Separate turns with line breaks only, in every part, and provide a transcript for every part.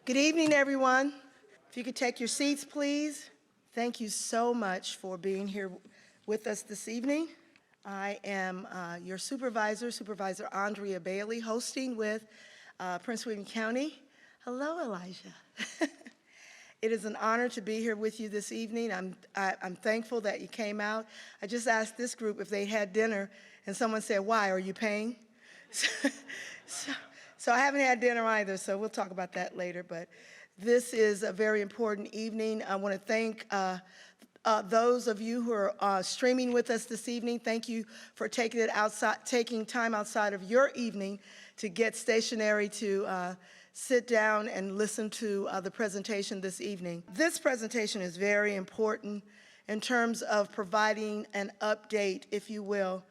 Good evening, everyone. If you could take your seats, please. Thank you so much for being here with us this evening. I am your supervisor, Supervisor Andrea Bailey, hosting with Prince William County. Hello, Elijah. It is an honor to be here with you this evening. I'm thankful that you came out. I just asked this group if they had dinner, and someone said, "Why, are you paying?" So I haven't had dinner either, so we'll talk about that later. But this is a very important evening. I want to thank those of you who are streaming with us this evening. Thank you for taking time outside of your evening to get stationary to sit down and listen to the presentation this evening. This presentation is very important in terms of providing an update, if you will,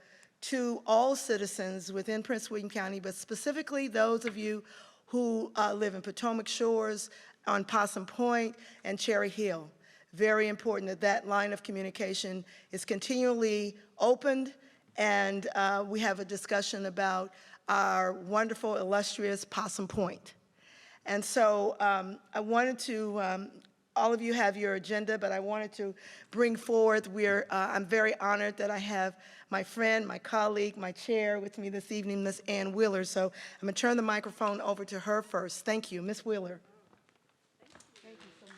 to all citizens within Prince William County, but specifically those of you who live in Potomac Shores, on Possum Point, and Cherry Hill. Very important that that line of communication is continually opened, and we have a discussion about our wonderful, illustrious Possum Point. And so I wanted to, all of you have your agenda, but I wanted to bring forth, I'm very honored that I have my friend, my colleague, my chair with me this evening, Ms. Ann Wheeler. So I'm gonna turn the microphone over to her first. Thank you, Ms. Wheeler.
Thank you so much.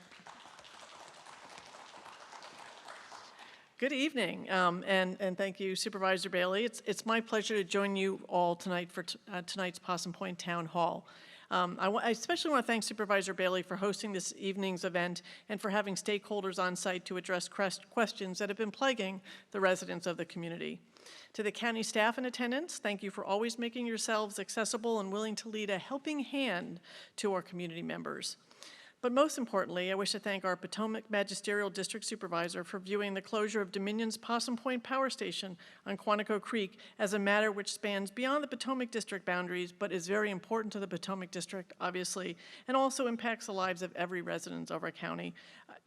Good evening, and thank you, Supervisor Bailey. It's my pleasure to join you all tonight for tonight's Possum Point Town Hall. I especially want to thank Supervisor Bailey for hosting this evening's event and for having stakeholders on site to address questions that have been plaguing the residents of the community. To the county staff in attendance, thank you for always making yourselves accessible and willing to lead a helping hand to our community members. But most importantly, I wish to thank our Potomac Magisterial District Supervisor for viewing the closure of Dominion's Possum Point Power Station on Quantico Creek as a matter which spans beyond the Potomac District boundaries, but is very important to the Potomac District, obviously, and also impacts the lives of every resident of our county.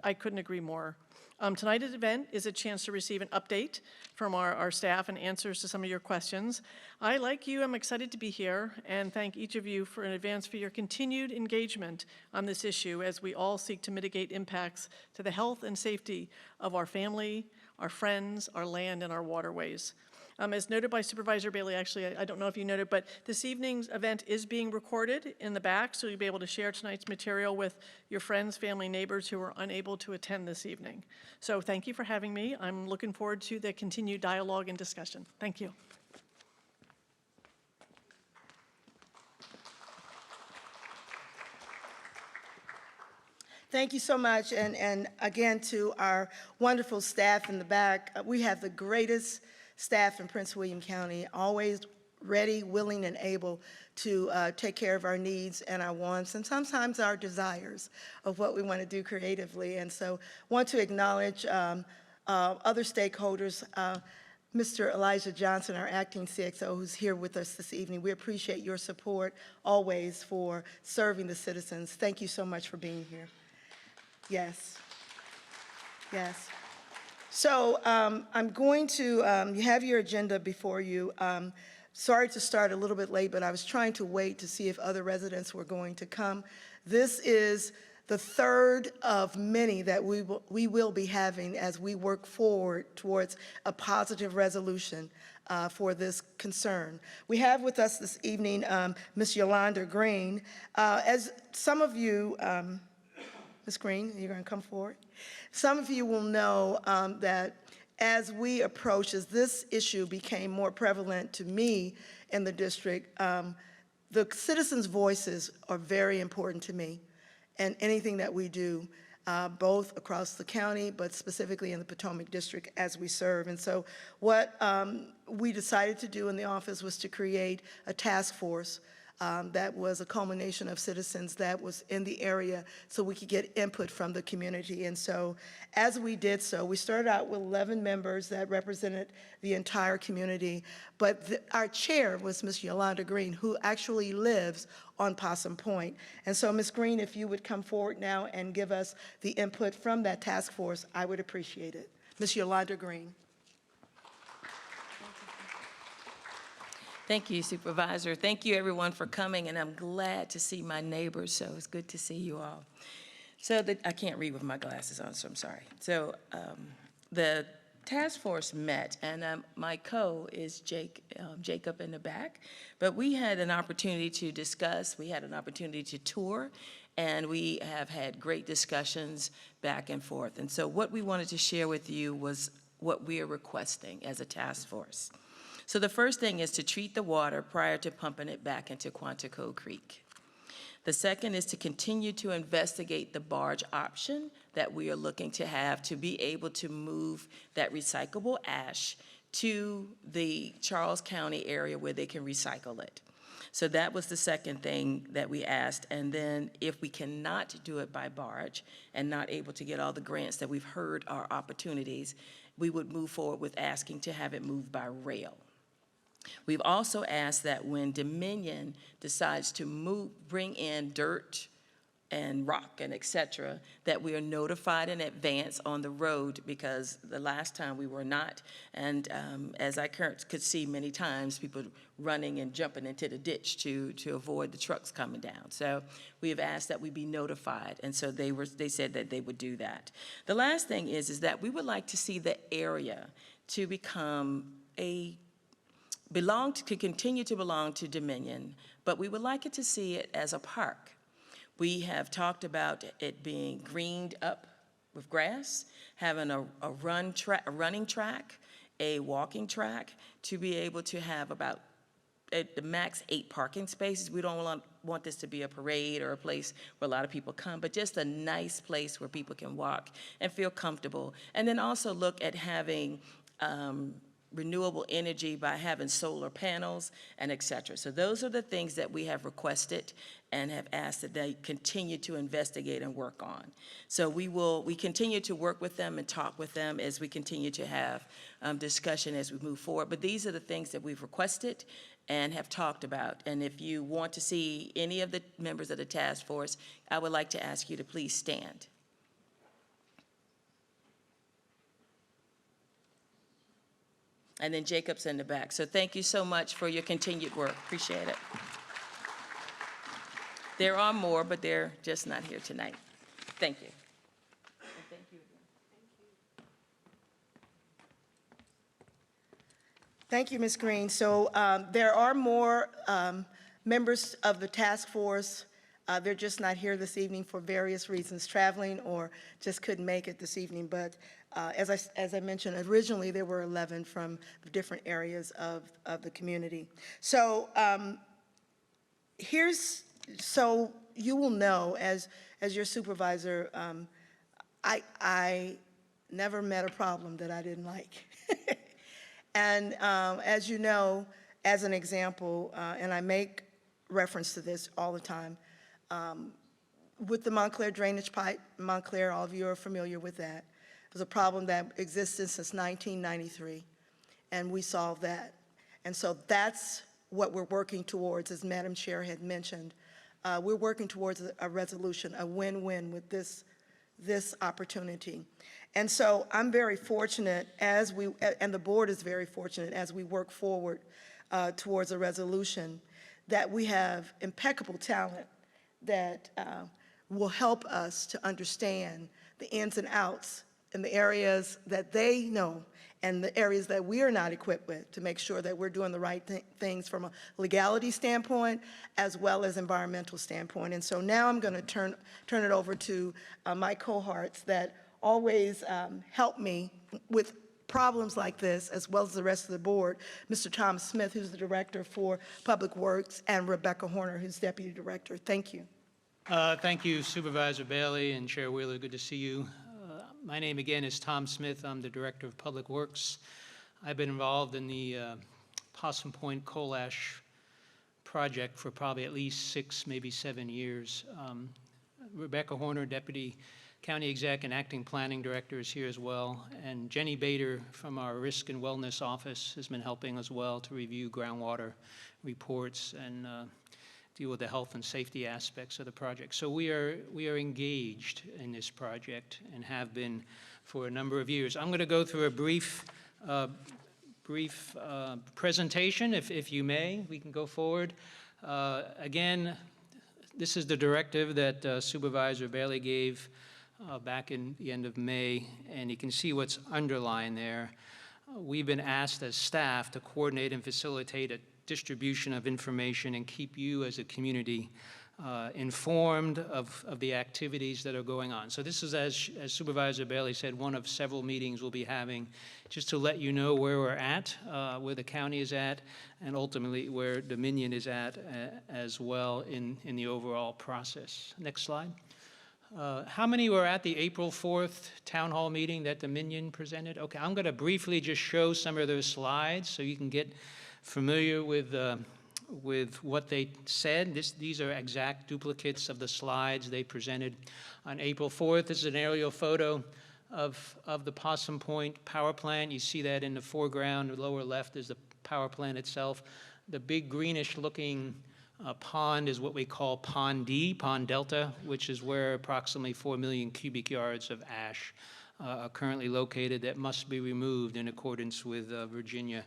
I couldn't agree more. Tonight's event is a chance to receive an update from our staff and answers to some of your questions. I, like you, am excited to be here and thank each of you in advance for your continued engagement on this issue as we all seek to mitigate impacts to the health and safety of our family, our friends, our land, and our waterways. As noted by Supervisor Bailey, actually, I don't know if you noted, but this evening's event is being recorded in the back, so you'll be able to share tonight's material with your friends, family, neighbors who are unable to attend this evening. So thank you for having me. I'm looking forward to the continued dialogue and discussion. Thank you.
Thank you so much, and again to our wonderful staff in the back. We have the greatest staff in Prince William County, always ready, willing, and able to take care of our needs and our wants, and sometimes our desires of what we want to do creatively. And so want to acknowledge other stakeholders, Mr. Elijah Johnson, our acting CXO, who's here with us this evening. We appreciate your support always for serving the citizens. Thank you so much for being here. Yes, yes. So I'm going to, you have your agenda before you. Sorry to start a little bit late, but I was trying to wait to see if other residents were going to come. This is the third of many that we will be having as we work forward towards a positive resolution for this concern. We have with us this evening Ms. Yolanda Green. As some of you, Ms. Green, you're going to come forward? Some of you will know that as we approach, as this issue became more prevalent to me in the district, the citizens' voices are very important to me and anything that we do, both across the county, but specifically in the Potomac District as we serve. And so what we decided to do in the office was to create a task force that was a culmination of citizens that was in the area so we could get input from the community. And so as we did so, we started out with 11 members that represented the entire community, but our chair was Ms. Yolanda Green, who actually lives on Possum Point. And so Ms. Green, if you would come forward now and give us the input from that task force, I would appreciate it. Ms. Yolanda Green.
Thank you, Supervisor. Thank you, everyone, for coming, and I'm glad to see my neighbors, so it's good to see you all. So I can't read with my glasses on, so I'm sorry. So the task force met, and my is Jacob in the back, but we had an opportunity to discuss, we had an opportunity to tour, and we have had great discussions back and forth. And so what we wanted to share with you was what we are requesting as a task force. So the first thing is to treat the water prior to pumping it back into Quantico Creek. The second is to continue to investigate the barge option that we are looking to have to be able to move that recyclable ash to the Charles County area where they can recycle it. So that was the second thing that we asked. And then if we cannot do it by barge and not able to get all the grants that we've heard are opportunities, we would move forward with asking to have it moved by rail. We've also asked that when Dominion decides to bring in dirt and rock and et cetera, that we are notified in advance on the road, because the last time we were not. And as I could see many times, people running and jumping into the ditch to avoid the trucks coming down. So we have asked that we be notified, and so they said that they would do that. The last thing is that we would like to see the area to become continue to belong to Dominion, but we would like it to see it as a park. We have talked about it being greened up with grass, having a running track, a walking track, to be able to have about at the max 8 parking spaces. We don't want this to be a parade or a place where a lot of people come, but just a nice place where people can walk and feel comfortable. And then also look at having renewable energy by having solar panels and et cetera. So those are the things that we have requested and have asked that they continue to investigate and work on. So we continue to work with them and talk with them as we continue to have discussion as we move forward. But these are the things that we've requested and have talked about. And if you want to see any of the members of the task force, I would like to ask you to please stand. And then Jacob's in the back. So thank you so much for your continued work. Appreciate it. There are more, but they're just not here tonight. Thank you. And thank you again.
Thank you, Ms. Green. So there are more members of the task force. They're just not here this evening for various reasons, traveling or just couldn't make it this evening. But as I mentioned, originally there were 11 from the different areas of the community. So so you will know, as your supervisor, I never met a problem that I didn't like. And as you know, as an example, and I make reference to this all the time, with the Montclair drainage pipe, Montclair, all of you are familiar with that. It was a problem that existed since 1993, and we solved that. And so that's what we're working towards, as Madam Chair had mentioned. We're working towards a resolution, a win-win with this opportunity. And so I'm very fortunate and the board is very fortunate as we work forward towards a resolution, that we have impeccable talent that will help us to understand the ins and outs in the areas that they know and the areas that we are not equipped with, to make sure that we're doing the right things from a legality standpoint as well as environmental standpoint. And so now I'm going to turn it over to my cohorts that always help me with problems like this, as well as the rest of the board, Mr. Tom Smith, who's the Director for Public Works, and Rebecca Horner, who's Deputy Director. Thank you.
Thank you, Supervisor Bailey and Chair Wheeler. Good to see you. My name again is Tom Smith. I'm the Director of Public Works. I've been involved in the Possum Point coal ash project for probably at least 6, maybe 7 years. Rebecca Horner, Deputy County Exec and Acting Planning Director, is here as well. And Jenny Bader from our Risk and Wellness Office has been helping as well to review groundwater reports and deal with the health and safety aspects of the project. So we are engaged in this project and have been for a number of years. I'm going to go through a brief brief presentation, if you may. We can go forward. Again, this is the directive that Supervisor Bailey gave back in the end of May, and you can see what's underlined there. We've been asked as staff to coordinate and facilitate a distribution of information and keep you as a community informed of the activities that are going on. So this is, as Supervisor Bailey said, one of several meetings we'll be having just to let you know where we're at, where the county is at, and ultimately where Dominion is at as well in the overall process. Next slide. How many were at the April 4th town hall meeting that Dominion presented? Okay, I'm going to briefly just show some of those slides so you can get familiar with what they said. These are exact duplicates of the slides they presented on April 4th. This is an aerial photo of the Possum Point power plant. You see that in the foreground. The lower left is the power plant itself. The big greenish looking pond is what we call Pond D, Pond Delta, which is where approximately 4 million cubic yards of ash are currently located that must be removed in accordance with Virginia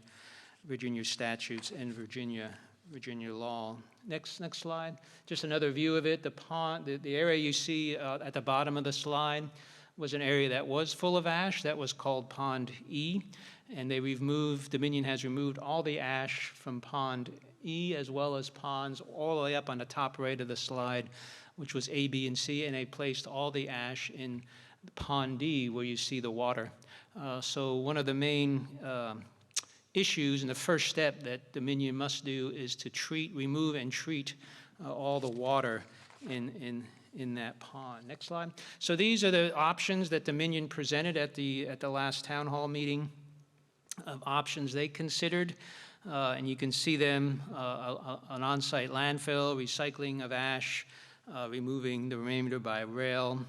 statutes and Virginia law. Next slide. Just another view of it. The pond, the area you see at the bottom of the slide was an area that was full of ash. That was called Pond E, and Dominion has removed all the ash from Pond E as well as ponds all the way up on the top right of the slide, which was A, B, and C, and they placed all the ash in Pond D where you see the water. So one of the main issues and the first step that Dominion must do is to remove and treat all the water in that pond. Next slide. So these are the options that Dominion presented at the last town hall meeting of options they considered. And you can see them, an on-site landfill, recycling of ash, removing the remainder by rail,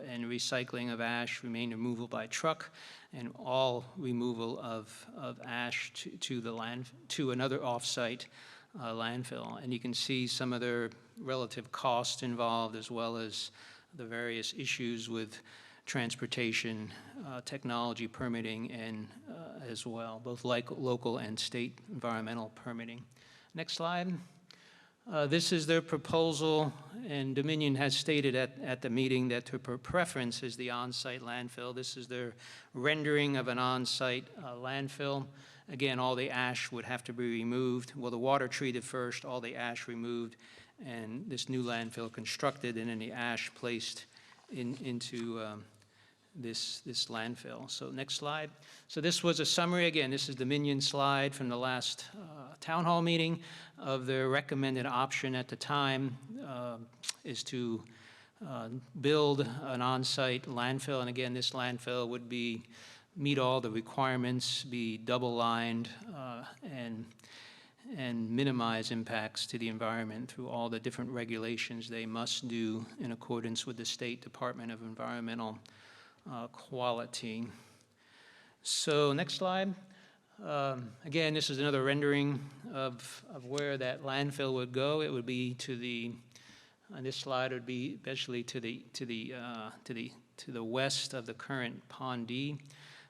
and recycling of ash, remainder removal by truck, and all removal of ash to another off-site landfill. And you can see some of their relative costs involved, as well as the various issues with transportation, technology permitting, and as well, both local and state environmental permitting. Next slide. This is their proposal, and Dominion has stated at the meeting that their preference is the on-site landfill. This is their rendering of an on-site landfill. Again, all the ash would have to be removed. Well, the water treated first, all the ash removed, and this new landfill constructed, and then the ash placed into this landfill. So next slide. So this was a summary. Again, this is Dominion slide from the last town hall meeting of their recommended option at the time is to build an on-site landfill. And again, this landfill would meet all the requirements, be double-lined, and minimize impacts to the environment through all the different regulations they must do in accordance with the State Department of Environmental Quality. So next slide. Again, this is another rendering of where that landfill would go. It would be on this slide, it would be especially to the west of the current Pond D.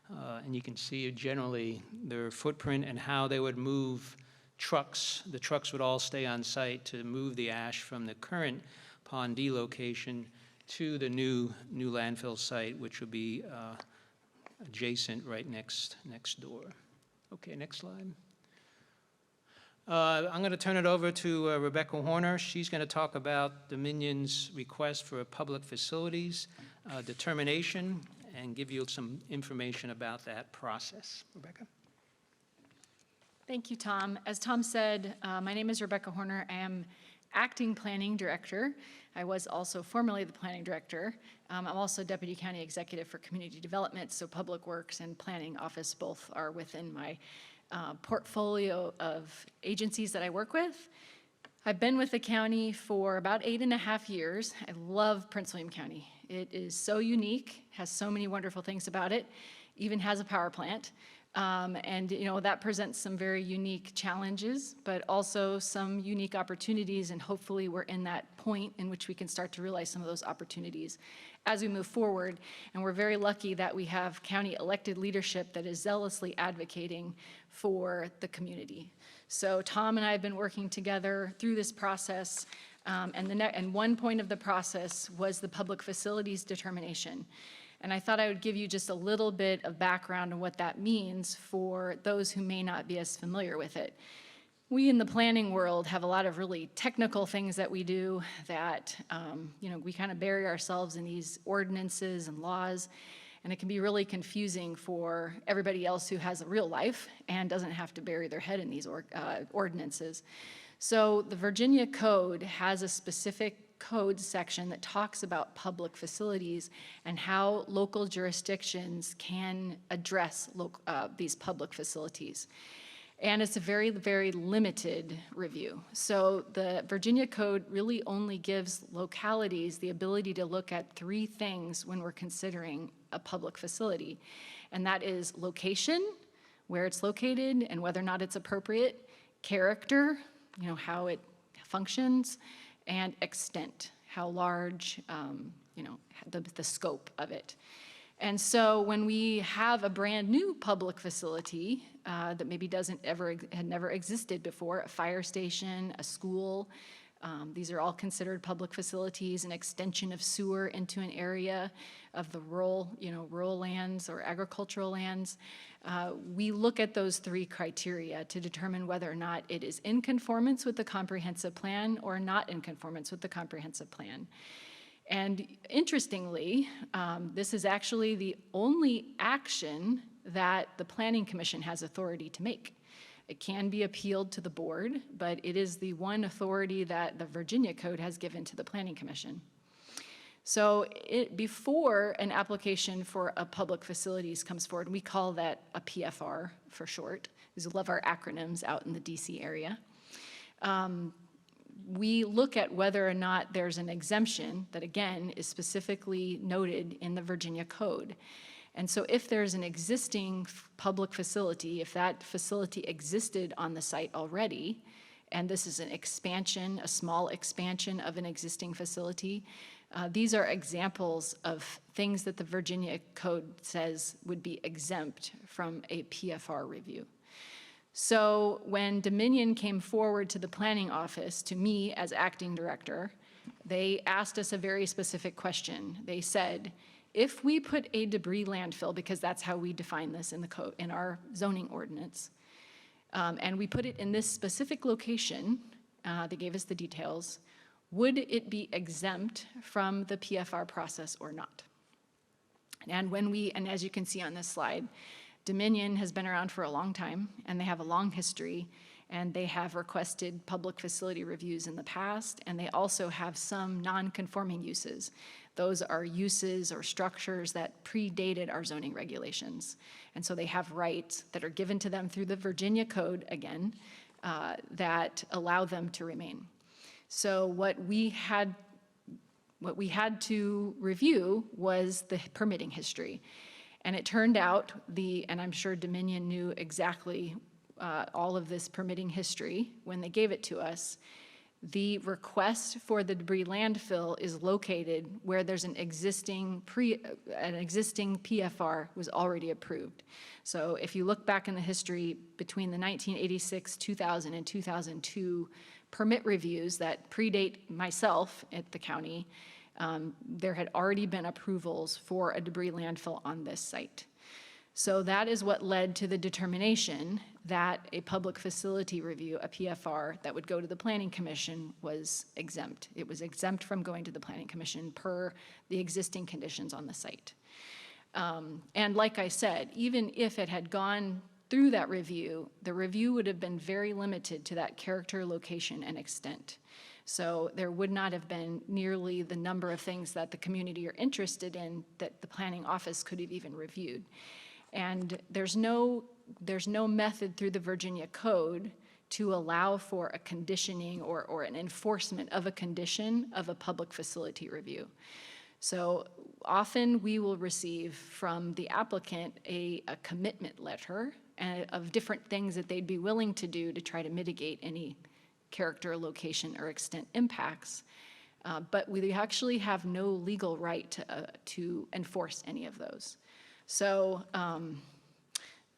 And you can see generally their footprint and how they would move trucks. The trucks would all stay on site to move the ash from the current Pond D location to the new landfill site, which would be adjacent right next door. Okay, next slide. I'm going to turn it over to Rebecca Horner. She's going to talk about Dominion's request for a public facilities determination and give you some information about that process. Rebecca?
Thank you, Tom. As Tom said, my name is Rebecca Horner. I am acting planning director. I was also formerly the planning director. I'm also deputy county executive for community development, so public works and planning office both are within my portfolio of agencies that I work with. I've been with the county for about 8.5 years. I love Prince William County. It is so unique, has so many wonderful things about it, even has a power plant. And, that presents some very unique challenges, but also some unique opportunities, and hopefully we're in that point in which we can start to realize some of those opportunities as we move forward. And we're very lucky that we have county elected leadership that is zealously advocating for the community. So Tom and I have been working together through this process, and one point of the process was the public facilities determination. And I thought I would give you just a little bit of background on what that means for those who may not be as familiar with it. We in the planning world have a lot of really technical things that we do that, we kind of bury ourselves in these ordinances and laws, and it can be really confusing for everybody else who has a real life and doesn't have to bury their head in these ordinances. So the Virginia Code has a specific code section that talks about public facilities and how local jurisdictions can address these public facilities. And it's a very, very limited review. So the Virginia Code really only gives localities the ability to look at 3 things when we're considering a public facility. And that is location, where it's located and whether or not it's appropriate, character, how it functions, and extent, how large, the scope of it. And so when we have a brand new public facility that maybe had never existed before, a fire station, a school, these are all considered public facilities, an extension of sewer into an area of the rural lands or agricultural lands. We look at those 3 criteria to determine whether or not it is in conformance with the comprehensive plan or not in conformance with the comprehensive plan. And interestingly, this is actually the only action that the Planning Commission has authority to make. It can be appealed to the board, but it is the one authority that the Virginia Code has given to the Planning Commission. So before an application for a public facilities comes forward, we call that a PFR for short, because we love our acronyms out in the DC area. We look at whether or not there's an exemption that, again, is specifically noted in the Virginia Code. And so if there's an existing public facility, if that facility existed on the site already, and this is an expansion, a small expansion of an existing facility, these are examples of things that the Virginia Code says would be exempt from a PFR review. So when Dominion came forward to the planning office, to me as acting director, they asked us a very specific question. They said, if we put a debris landfill, because that's how we define this in the code, in our zoning ordinance, and we put it in this specific location, they gave us the details, would it be exempt from the PFR process or not? And as you can see on this slide, Dominion has been around for a long time, and they have a long history, and they have requested public facility reviews in the past, and they also have some non-conforming uses. Those are uses or structures that predated our zoning regulations. And so they have rights that are given to them through the Virginia Code, again, that allow them to remain. So what we had to review was the permitting history. And it turned out, and I'm sure Dominion knew exactly all of this permitting history when they gave it to us, the request for the debris landfill is located where there's an existing PFR was already approved. So if you look back in the history between the 1986, 2000, and 2002 permit reviews that predate myself at the county, there had already been approvals for a debris landfill on this site. So that is what led to the determination that a public facility review, a PFR, that would go to the Planning Commission was exempt. It was exempt from going to the Planning Commission per the existing conditions on the site. And like I said, even if it had gone through that review, the review would have been very limited to that character, location, and extent. So there would not have been nearly the number of things that the community are interested in that the planning office could have even reviewed. And there's no method through the Virginia Code to allow for a conditioning or an enforcement of a condition of a public facility review. So often we will receive from the applicant a commitment letter of different things that they'd be willing to do to try to mitigate any character, location, or extent impacts. But we actually have no legal right to enforce any of those. So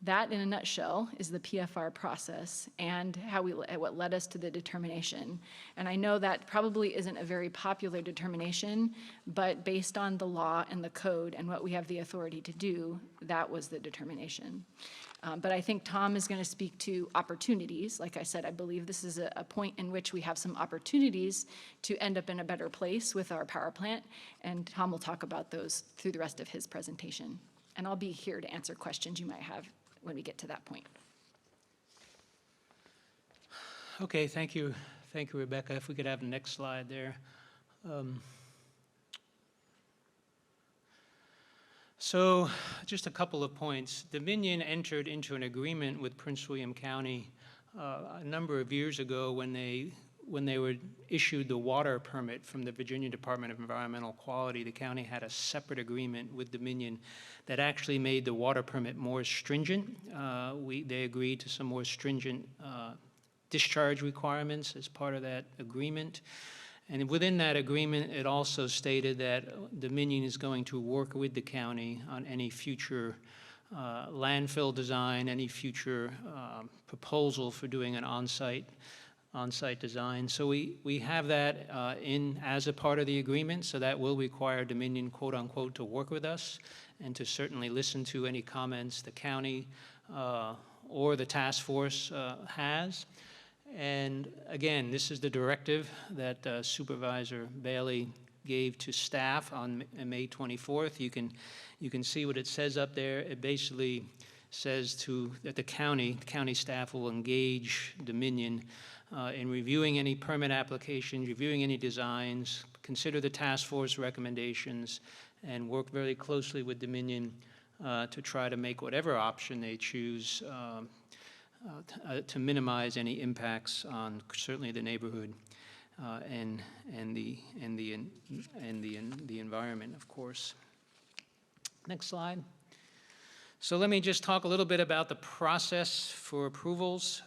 that, in a nutshell, is the PFR process and what led us to the determination. And I know that probably isn't a very popular determination, but based on the law and the code and what we have the authority to do, that was the determination. But I think Tom is going to speak to opportunities. Like I said, I believe this is a point in which we have some opportunities to end up in a better place with our power plant, and Tom will talk about those through the rest of his presentation. And I'll be here to answer questions you might have when we get to that point.
Okay, thank you. Thank you, Rebecca. If we could have the next slide there. So just a couple of points. Dominion entered into an agreement with Prince William County a number of years ago when they were issued the water permit from the Virginia Department of Environmental Quality. The county had a separate agreement with Dominion that actually made the water permit more stringent. They agreed to some more stringent discharge requirements as part of that agreement. And within that agreement, it also stated that Dominion is going to work with the county on any future landfill design, any future proposal for doing an on-site design. So we have that as a part of the agreement, so that will require Dominion, quote unquote, to work with us and to certainly listen to any comments the county or the task force has. And again, this is the directive that Supervisor Bailey gave to staff on May 24th. You can see what it says up there. It basically says that the county staff will engage Dominion in reviewing any permit applications, reviewing any designs, consider the task force recommendations, and work very closely with Dominion to try to make whatever option they choose to minimize any impacts on certainly the neighborhood and the environment, of course. Next slide. So let me just talk a little bit about the process for approvals.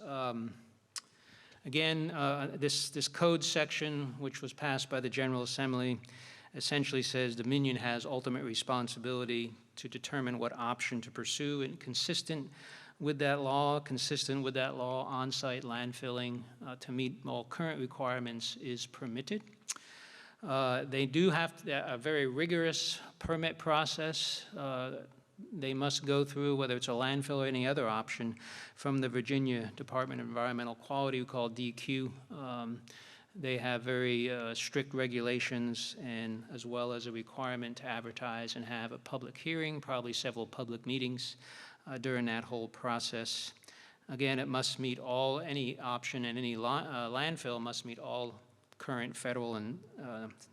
Again, this code section, which was passed by the General Assembly, essentially says Dominion has ultimate responsibility to determine what option to pursue, and consistent with that law, on-site landfilling to meet all current requirements is permitted. They do have a very rigorous permit process. They must go through, whether it's a landfill or any other option, from the Virginia Department of Environmental Quality, called DQ. They have very strict regulations, and as well as a requirement to advertise and have a public hearing, probably several public meetings during that whole process. Again, it must meet any option, and any landfill must meet all current federal and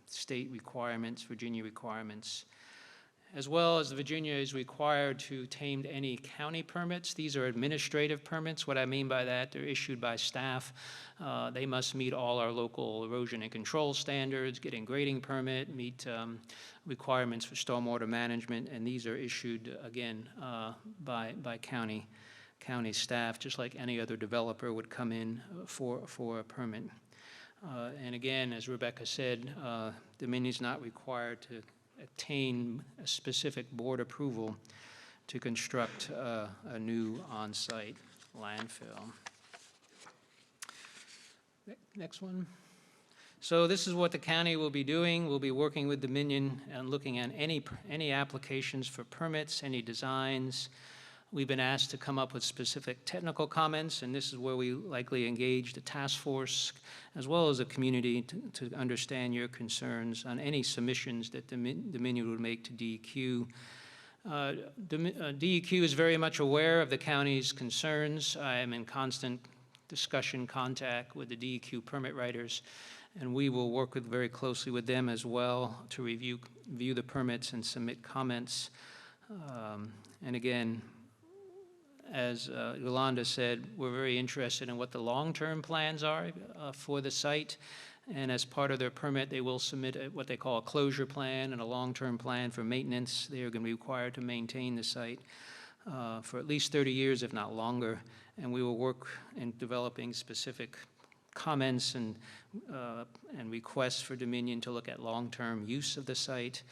state requirements, Virginia requirements. As well as Virginia is required to obtain any county permits. These are administrative permits. What I mean by that, they're issued by staff. They must meet all our local erosion and control standards, getting grading permit, meet requirements for stormwater management, and these are issued, again, by county staff, just like any other developer would come in for a permit. And again, as Rebecca said, Dominion's not required to obtain a specific board approval to construct a new on-site landfill. Next one. So this is what the county will be doing. We'll be working with Dominion and looking at any applications for permits, any designs. We've been asked to come up with specific technical comments, and this is where we likely engage the task force as well as the community to understand your concerns on any submissions that Dominion would make to DEQ. DEQ is very much aware of the county's concerns. I am in constant contact with the DEQ permit writers, and we will work very closely with them as well to review the permits and submit comments. And again, as Yolanda said, we're very interested in what the long-term plans are for the site. And as part of their permit, they will submit what they call a closure plan and a long-term plan for maintenance. They are going to be required to maintain the site. for at least 30 years, if not longer, and we will work in developing specific comments and requests for Dominion to look at long-term use of the site.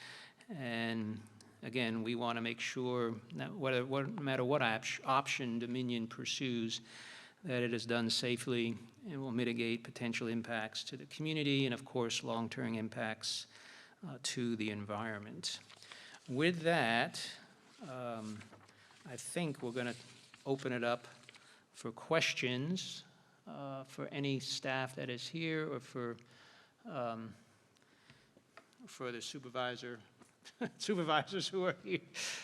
And again, we want to make sure that no matter what option Dominion pursues, that it is done safely and will mitigate potential impacts to the community and, of course, long-term impacts to the environment. With that, I think we're going to open it up for questions for any staff that is here or for the supervisors who are here.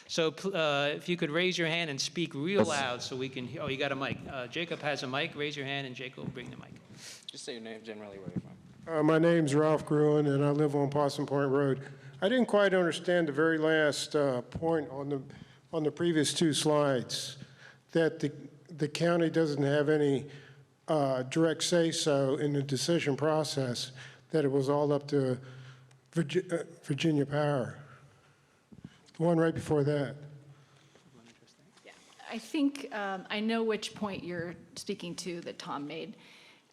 So if you could raise your hand and speak real loud so we can hear. Oh, you got a mic. Jacob has a mic. Raise your hand and Jacob will bring the mic.
Just say your name, generally where you're from.
My name's Ralph Gruen, and I live on Possum Point Road. I didn't quite understand the very last point on the previous two slides, that the county doesn't have any direct say-so in the decision process, that it was all up to Virginia Power. The one right before that.
Yeah, I think I know which point you're speaking to that Tom made.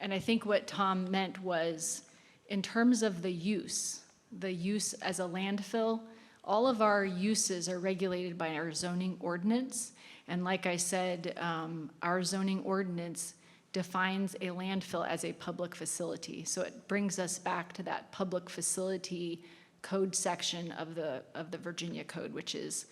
And I think what Tom meant was, in terms of the use as a landfill, all of our uses are regulated by our zoning ordinance. And like I said, our zoning ordinance defines a landfill as a public facility. So it brings us back to that public facility code section of the Virginia Code, which is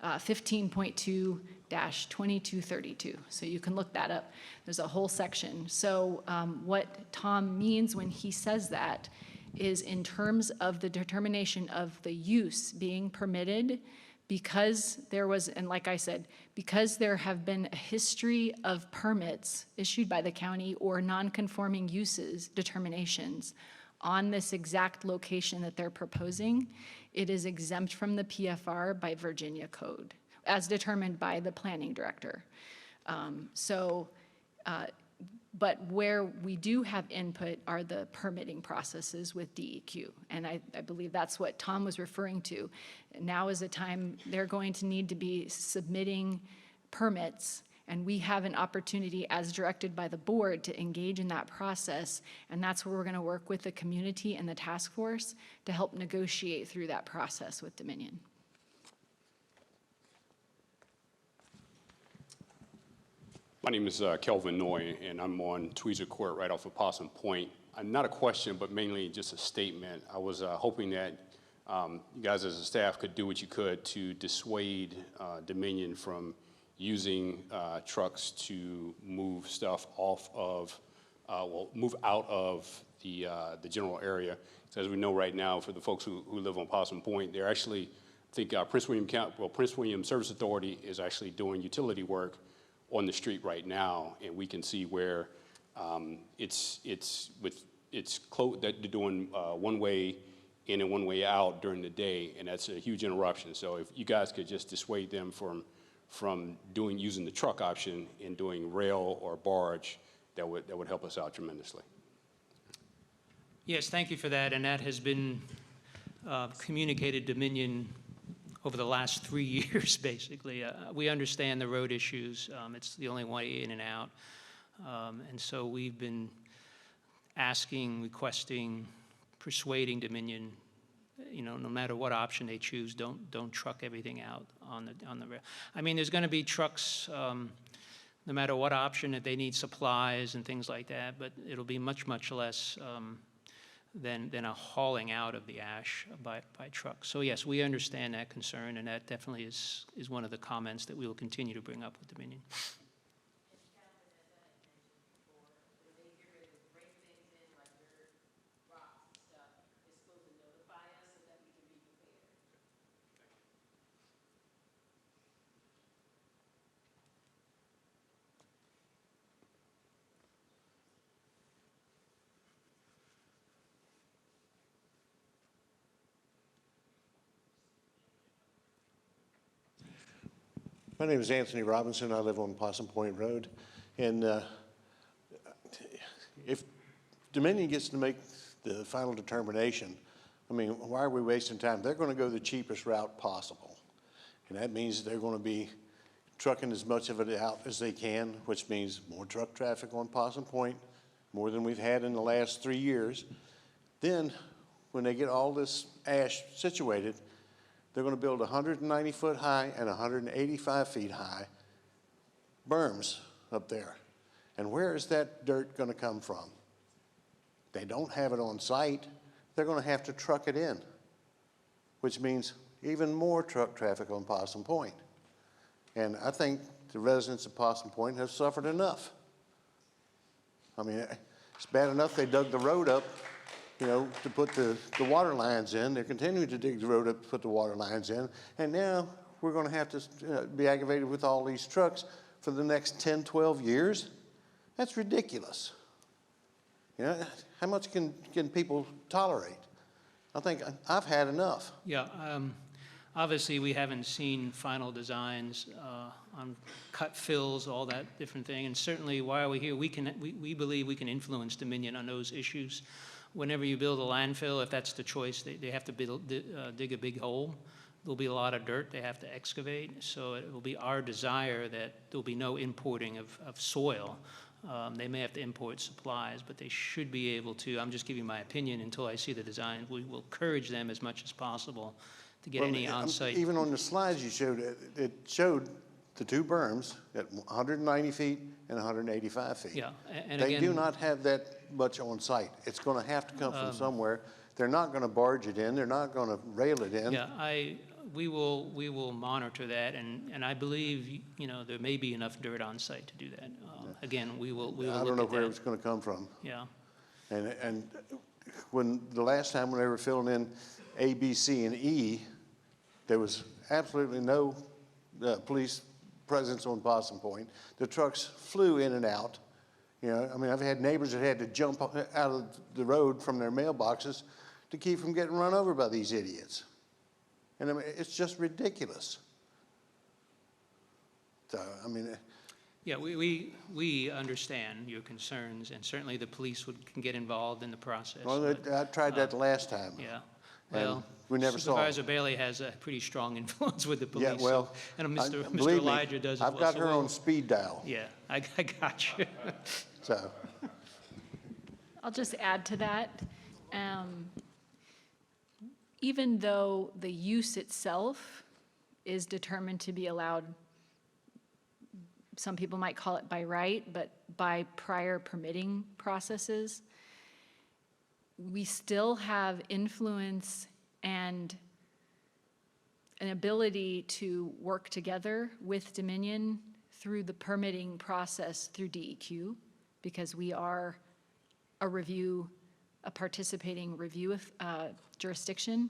15.2-2232. So you can look that up. There's a whole section. So what Tom means when he says that is, in terms of the determination of the use being permitted, because there was, and like I said, because there have been a history of permits issued by the county or non-conforming uses determinations on this exact location that they're proposing, it is exempt from the PFR by Virginia code, as determined by the planning director. But where we do have input are the permitting processes with DEQ. And I believe that's what Tom was referring to. Now is the time they're going to need to be submitting permits, and we have an opportunity, as directed by the board, to engage in that process. And that's where we're going to work with the community and the task force to help negotiate through that process with Dominion.
My name is Kelvin Noy, and I'm on Tweezer Court right off of Possum Point. Not a question, but mainly just a statement. I was hoping that you guys as a staff could do what you could to dissuade Dominion from using trucks to move stuff off of, move out of the general area. So as we know right now, for the folks who live on Possum Point, they're actually, I think Prince William Service Authority is actually doing utility work on the street right now, and we can see where that they're doing one way in and one way out during the day, and that's a huge interruption. So if you guys could just dissuade them from using the truck option and doing rail or barge, that would help us out tremendously.
Yes, thank you for that, and that has been communicated to Dominion over the last 3 years, basically. We understand the road issues. It's the only way in and out. And so we've been asking, requesting, persuading Dominion, no matter what option they choose, don't truck everything out on the rail. I mean, there's going to be trucks, no matter what option, if they need supplies and things like that, but it'll be much, much less than a hauling out of the ash by truck. So yes, we understand that concern, and that definitely is one of the comments that we will continue to bring up with Dominion.
My name is Anthony Robinson. I live on Possum Point Road. And if Dominion gets to make the final determination, I mean, why are we wasting time? They're going to go the cheapest route possible. And that means they're going to be trucking as much of it out as they can, which means more truck traffic on Possum Point, more than we've had in the last 3 years. Then, when they get all this ash situated, they're going to build 190-foot high and 185 feet high berms up there. And where is that dirt going to come from? They don't have it on site. They're going to have to truck it in, which means even more truck traffic on Possum Point. And I think the residents of Possum Point have suffered enough. I mean, it's bad enough they dug the road up, you know, to put the water lines in. They're continuing to dig the road up to put the water lines in. And now we're going to have to be aggravated with all these trucks for the next 10, 12 years. That's ridiculous. You know, how much can people tolerate? I think I've had enough.
Yeah, obviously, we haven't seen final designs on cut fills, all that different thing. And certainly, while we're here, we believe we can influence Dominion on those issues. Whenever you build a landfill, if that's the choice, they have to dig a big hole. There'll be a lot of dirt they have to excavate. So it will be our desire that there'll be no importing of soil. They may have to import supplies, but they should be able to. I'm just giving my opinion until I see the design. We will encourage them as much as possible to get any on-site.
Even on the slides you showed, it showed the two berms at 190 feet and 185 feet.
Yeah, and
they
again,
do not have that much on site. It's going to have to come from somewhere. They're not going to barge it in. They're not going to rail it in.
Yeah, we will monitor that, and I believe, you know, there may be enough dirt on site to do that. Again, we will look at that.
I don't know where it's going to come from.
Yeah.
And when the last time when they were filling in A, B, C, and E, there was absolutely no police presence on Possum Point. The trucks flew in and out. You know, I mean, I've had neighbors that had to jump out of the road from their mailboxes to keep from getting run over by these idiots. And I mean, it's just ridiculous. So, I mean.
Yeah, we understand your concerns, and certainly the police can get involved in the process.
Well, I tried that the last time.
Yeah. Well,
we never saw
Supervisor Bailey has a pretty strong influence with the police.
Yeah, well,
and Mr.
believe me,
Elijah does as well.
I've got her on speed dial.
Yeah, I got you.
So.
I'll just add to that. Even though the use itself is determined to be allowed, some people might call it by right, but by prior permitting processes, we still have influence and an ability to work together with Dominion through the permitting process through DEQ, because we are a participating review jurisdiction.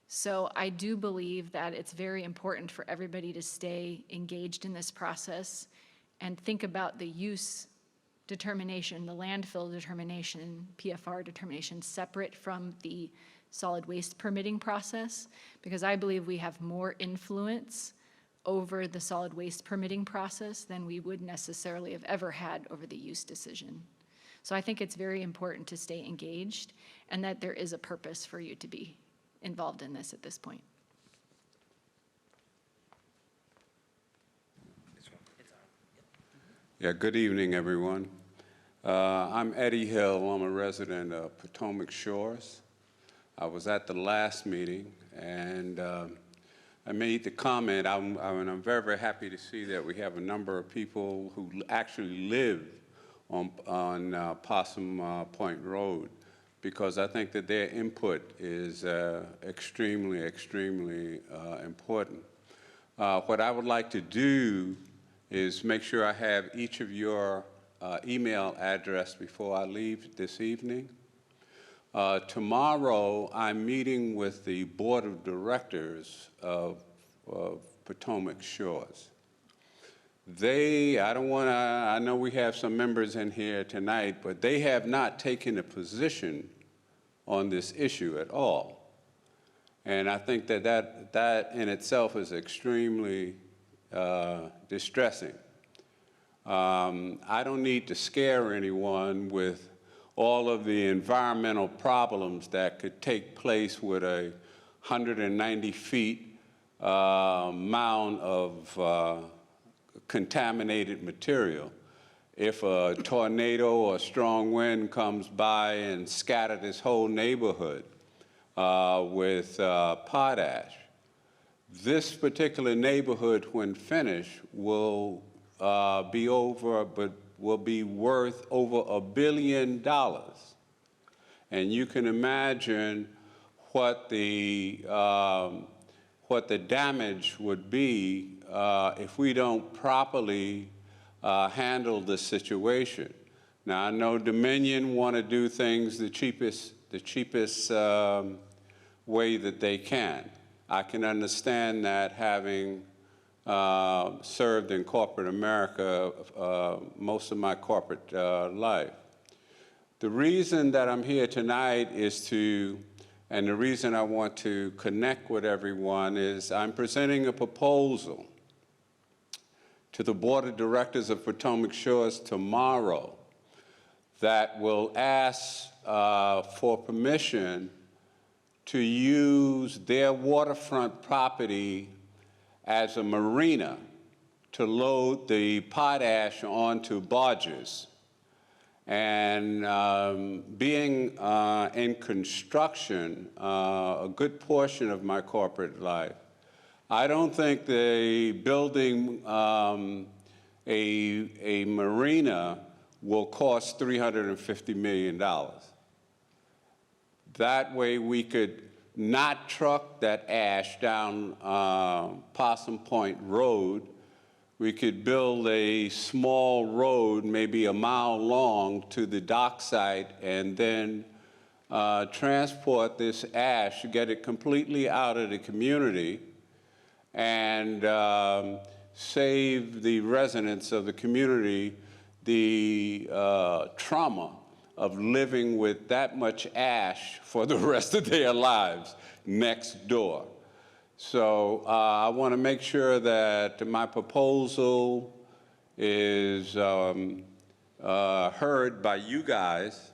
So I do believe that it's very important for everybody to stay engaged in this process and think about the use determination, the landfill determination, PFR determination, separate from the solid waste permitting process, because I believe we have more influence over the solid waste permitting process than we would necessarily have ever had over the use decision. So I think it's very important to stay engaged, and that there is a purpose for you to be involved in this at this point.
Yeah, good evening, everyone. I'm Eddie Hill. I'm a resident of Potomac Shores. I was at the last meeting, and I made the comment, I'm very, very happy to see that we have a number of people who actually live on Possum Point Road, because I think that their input is extremely, extremely important. What I would like to do is make sure I have each of your email address before I leave this evening. Tomorrow, I'm meeting with the Board of Directors of Potomac Shores. I know we have some members in here tonight, but they have not taken a position on this issue at all. And I think that in itself is extremely distressing. I don't need to scare anyone with all of the environmental problems that could take place with a 190 feet mound of contaminated material. If a tornado or a strong wind comes by and scatter this whole neighborhood with potash, this particular neighborhood, when finished, will be worth over $1 billion. And you can imagine what the damage would be if we don't properly handle the situation. Now, I know Dominion want to do things the cheapest way that they can. I can understand that, having served in corporate America most of my corporate life. The reason that I'm here tonight and the reason I want to connect with everyone is I'm presenting a proposal to the Board of Directors of Potomac Shores tomorrow that will ask for permission to use their waterfront property as a marina to load the potash onto barges. And being in construction a good portion of my corporate life, I don't think building a marina will cost $350 million. That way we could not truck that ash down Possum Point Road. We could build a small road, maybe a mile long, to the dock site, and then transport this ash, get it completely out of the community, and save the residents of the community the trauma of living with that much ash for the rest of their lives next door. So I want to make sure that my proposal is heard by you guys,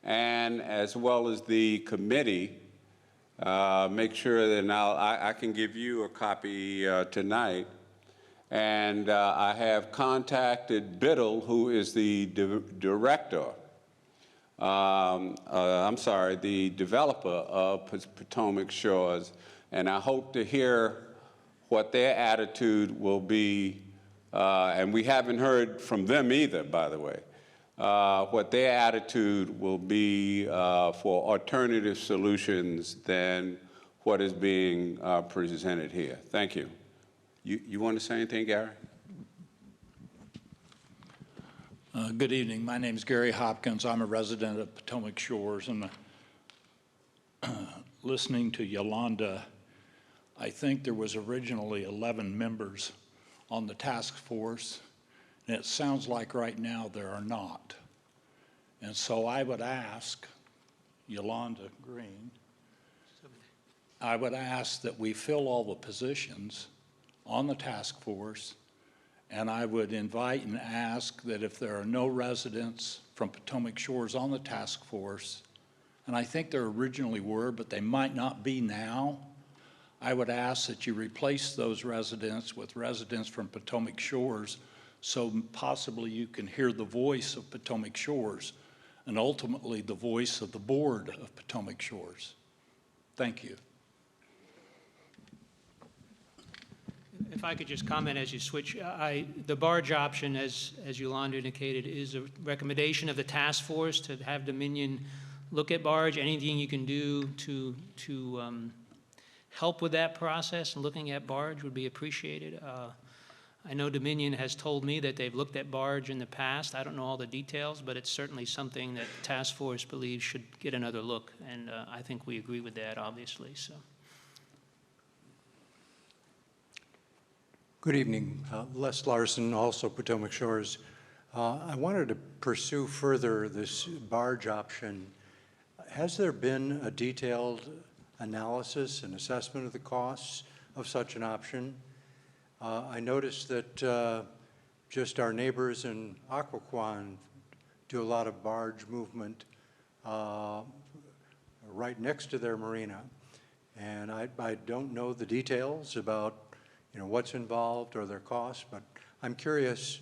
and as well as the committee. Make sure that I can give you a copy tonight. And I have contacted Biddle, who is the the developer of Potomac Shores, and I hope to hear what their attitude will be, and we haven't heard from them either, by the way, what their attitude will be for alternative solutions than what is being presented here. Thank you. You want to say anything, Gary?
Good evening. My name is Gary Hopkins. I'm a resident of Potomac Shores, and listening to Yolanda, I think there was originally 11 members on the task force, and it sounds like right now there are not. And so I would ask Yolanda Green, I would ask that we fill all the positions on the task force, and I would invite and ask that if there are no residents from Potomac Shores on the task force, and I think there originally were, but they might not be now, I would ask that you replace those residents with residents from Potomac Shores, so possibly you can hear the voice of Potomac Shores and ultimately the voice of the board of Potomac Shores. Thank you.
If I could just comment as you switch, the barge option, as Yolanda indicated, is a recommendation of the task force to have Dominion look at barge. Anything you can do to help with that process and looking at barge would be appreciated. I know Dominion has told me that they've looked at barge in the past. I don't know all the details, but it's certainly something that the task force believes should get another look, and I think we agree with that, obviously. So.
Good evening. Les Larson, also Potomac Shores. I wanted to pursue further this barge option. Has there been a detailed analysis and assessment of the costs of such an option? I noticed that just our neighbors in Occoquan do a lot of barge movement right next to their marina. And I don't know the details about what's involved or their costs, but I'm curious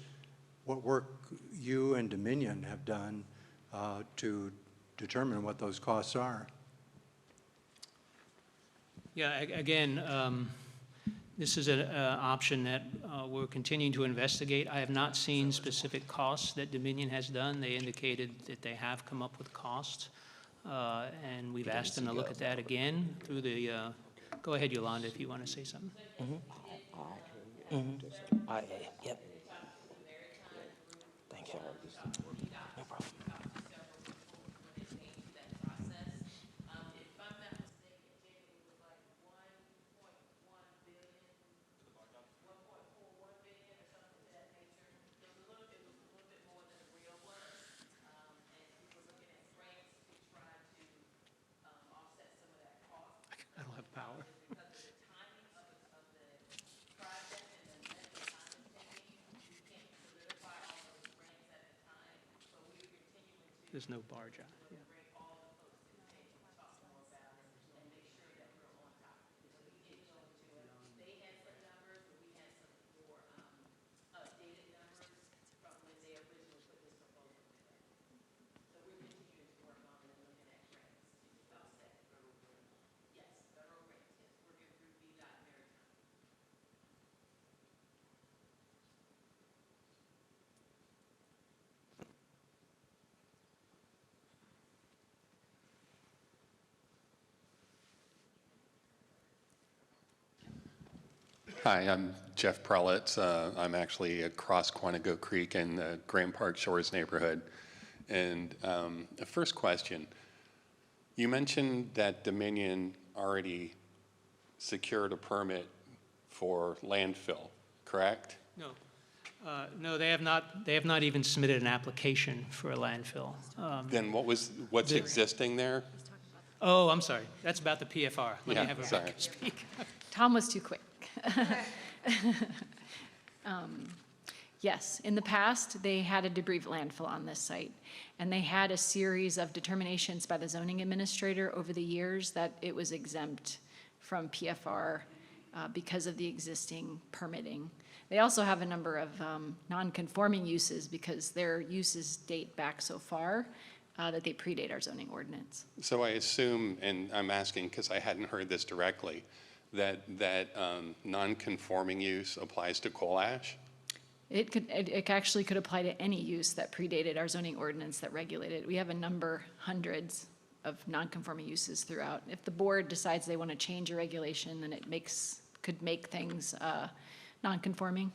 what work you and Dominion have done to determine what those costs are.
Yeah, again, this is an option that we're continuing to investigate. I have not seen specific costs that Dominion has done. They indicated that they have come up with costs, and we've asked them to look at that again through the, go ahead, Yolanda, if you want to say something.
Yep. Thank you. No problem.
I don't have power. There's no bar, John. Yeah.
Hi, I'm Jeff Prelitz. I'm actually across Quantico Creek in the Grand Park Shores neighborhood. And the first question, you mentioned that Dominion already secured a permit for landfill, correct?
No. No, they have not. They have not even submitted an application for a landfill.
Then what's existing there?
Oh, I'm sorry. That's about the PFR. Let me have
sorry.
Rebecca speak.
Tom was too quick. Yes, in the past, they had a debris landfill on this site, and they had a series of determinations by the zoning administrator over the years that it was exempt from PFR because of the existing permitting. They also have a number of non-conforming uses because their uses date back so far that they predate our zoning ordinance.
So I assume, and I'm asking because I hadn't heard this directly, that non-conforming use applies to coal ash?
It actually could apply to any use that predated our zoning ordinance that regulated. We have a number, hundreds of non-conforming uses throughout. If the board decides they want to change a regulation, then it could make things non-conforming.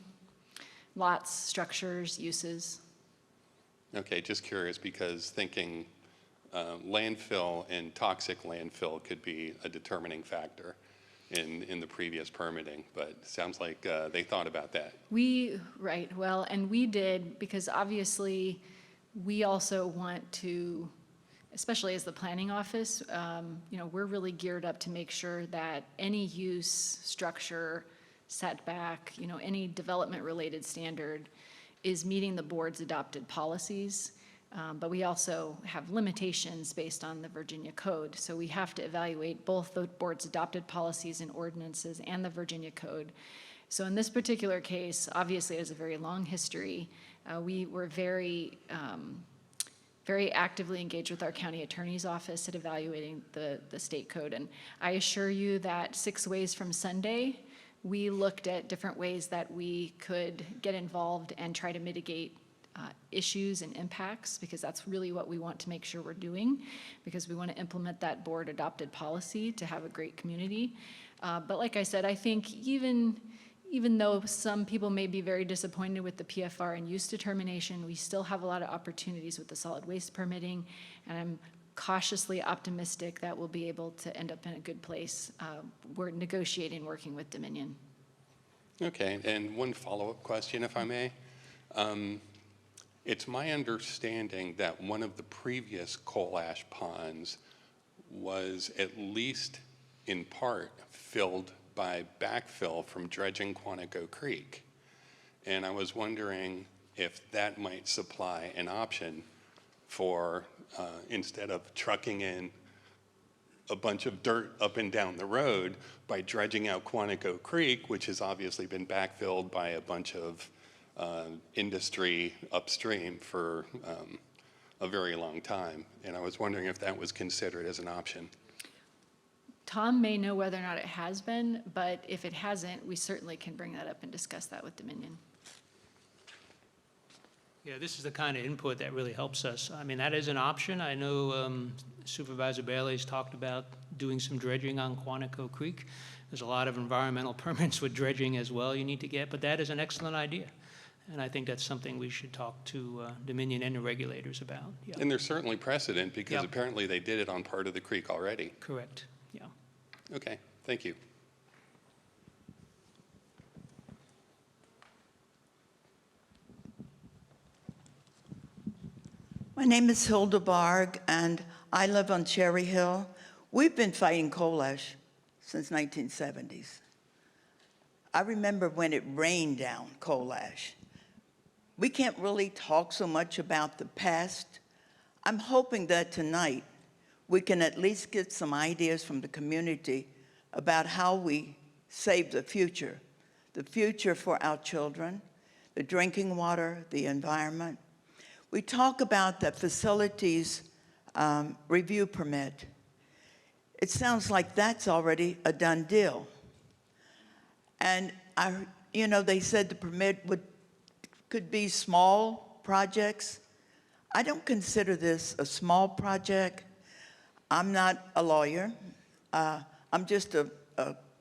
Lots, structures, uses.
Okay, just curious because thinking landfill and toxic landfill could be a determining factor in the previous permitting, but it sounds like they thought about that.
Right, well, and we did, because obviously we also want to, especially as the planning office, we're really geared up to make sure that any use, structure, setback, any development-related standard is meeting the board's adopted policies. But we also have limitations based on the Virginia Code. So we have to evaluate both the board's adopted policies and ordinances and the Virginia Code. So in this particular case, obviously it has a very long history. We were very actively engaged with our county attorney's office at evaluating the state code. And I assure you that 6 ways from Sunday, we looked at different ways that we could get involved and try to mitigate issues and impacts, because that's really what we want to make sure we're doing, because we want to implement that board adopted policy to have a great community. But like I said, I think even though some people may be very disappointed with the PFR and use determination, we still have a lot of opportunities with the solid waste permitting, and I'm cautiously optimistic that we'll be able to end up in a good place. We're negotiating, working with Dominion.
Okay, and one follow-up question, if I may. It's my understanding that one of the previous coal ash ponds was at least in part filled by backfill from dredging Quantico Creek. And I was wondering if that might supply an option for, instead of trucking in a bunch of dirt up and down the road, by dredging out Quantico Creek, which has obviously been backfilled by a bunch of industry upstream for a very long time. And I was wondering if that was considered as an option.
Tom may know whether or not it has been, but if it hasn't, we certainly can bring that up and discuss that with Dominion.
Yeah, this is the kind of input that really helps us. I mean, that is an option. I know Supervisor Bailey's talked about doing some dredging on Quantico Creek. There's a lot of environmental permits with dredging as well you need to get, but that is an excellent idea. And I think that's something we should talk to Dominion and the regulators about. Yeah.
And there's certainly precedent because
Yep.
apparently they did it on part of the creek already.
Correct, yeah.
Okay, thank you.
My name is Hilda Barg, and I live on Cherry Hill. We've been fighting coal ash since 1970s. I remember when it rained down coal ash. We can't really talk so much about the past. I'm hoping that tonight we can at least get some ideas from the community about how we save the future for our children, the drinking water, the environment. We talk about the facilities review permit. It sounds like that's already a done deal. And they said the permit could be small projects. I don't consider this a small project. I'm not a lawyer. I'm just a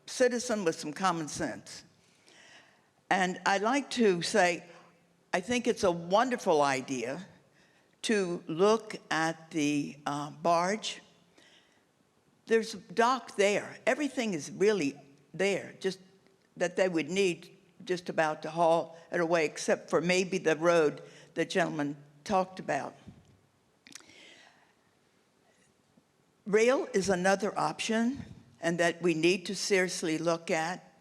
citizen with some common sense. And I'd like to say, I think it's a wonderful idea to look at the barge. There's a dock there. Everything is really there, just that they would need just about to haul it away, except for maybe the road the gentleman talked about. Rail is another option, and that we need to seriously look at.